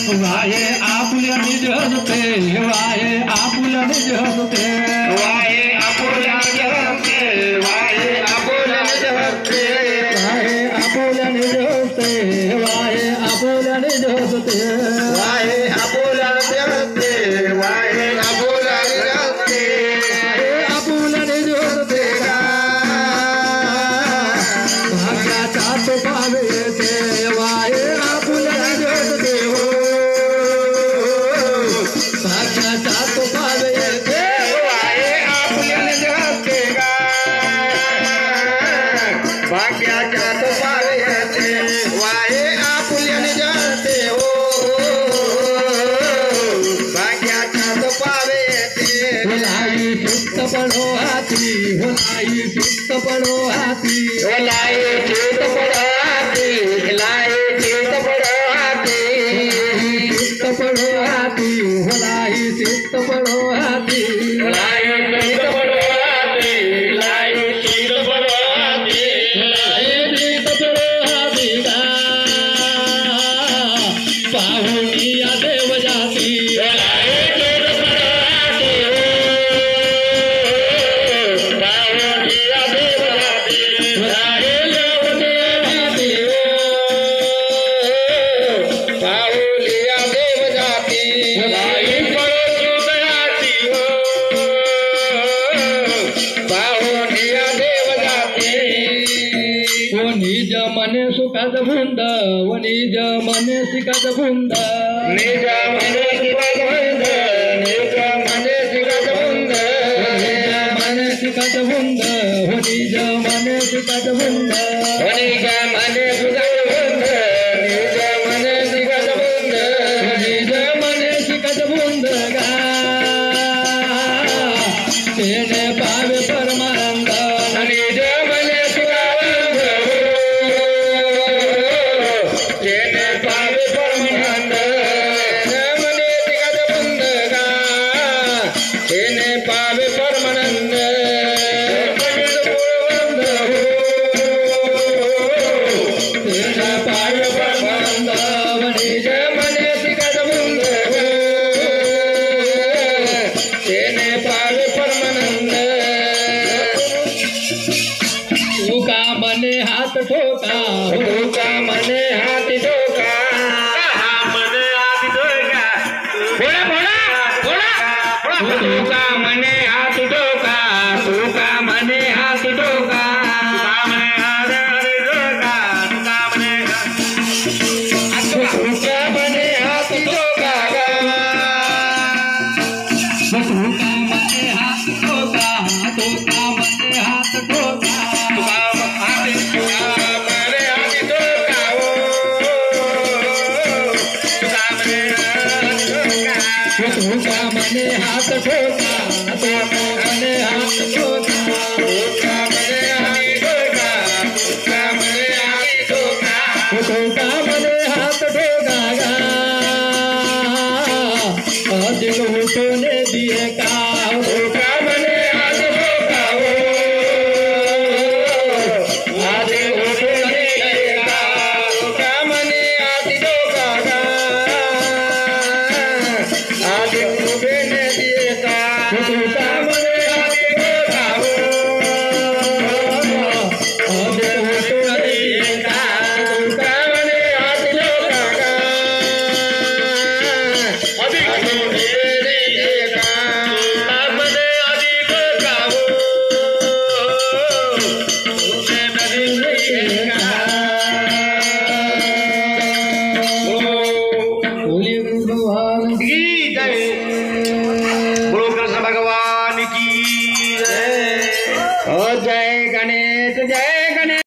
वाये आपुल्या निज हसते वाये आपुल्या निज हसते वाये आपुल्या निज हसते वाये आपुल्या निज हसते वाये आपुल्या निज हसते वाये आपुल्या निज हसते वाये आपुल्या निज हसते वाये आपुल्या निज हसते आपुल्या निज हसते भाग्याचा तो पावे येते वाये आपुल्या निज हसते भाग्याचा तो पावे येते वाये आपुल्या निज हसते भाग्याचा तो पावे येते वाये आपुल्या निज हसते भाग्याचा तो पावे येते होलाई चित्त पडो हाती होलाई चित्त पडो हाती होलाई चित्त पडो हाती होलाई चित्त पडो हाती चित्त पडो हाती होलाई चित्त पडो हाती होलाई चित्त पडो हाती होलाई चित्त पडो हाती होलाई चित्त पडो हाती गा पाहुणी या देव जाती होलाई चित्त पडो हाती पाहुणिया देव जाती होलाई देवते हाती पाहुलिया देव जाती होलाई पडो सुदयाती पाहुलिया देव जाती निज मने सुखात भुंद निज मने सुखात भुंद निज मने शिवत बंद निज मने शिवत बंद निज मने सुखात भुंद निज मने सुखात भुंद निज मने शिवत बंद निज मने शिवत बंद निज मने सुखात भुंद गा तेने पावे परमानंद निज मने शिवत बंद जेने पावे परमानंद मने शिवत बंद गा जेने पावे परमानंद तेने पावे परमानंद निज मने शिवत बंद जेने पावे परमानंद तुका मने हात ठोका तुका मने हाती ठोका मने हाती ठोका बोला बोला बोला तुका मने हाती ठोका तुका मने हाती ठोका तुका मने हाती ठोका तुका मने हात ठोका तुका मने हात ठोका तुका मने हाती ठोका तुका मने हाती ठोका तुका मने हात ठोका तुका मने हात ठोका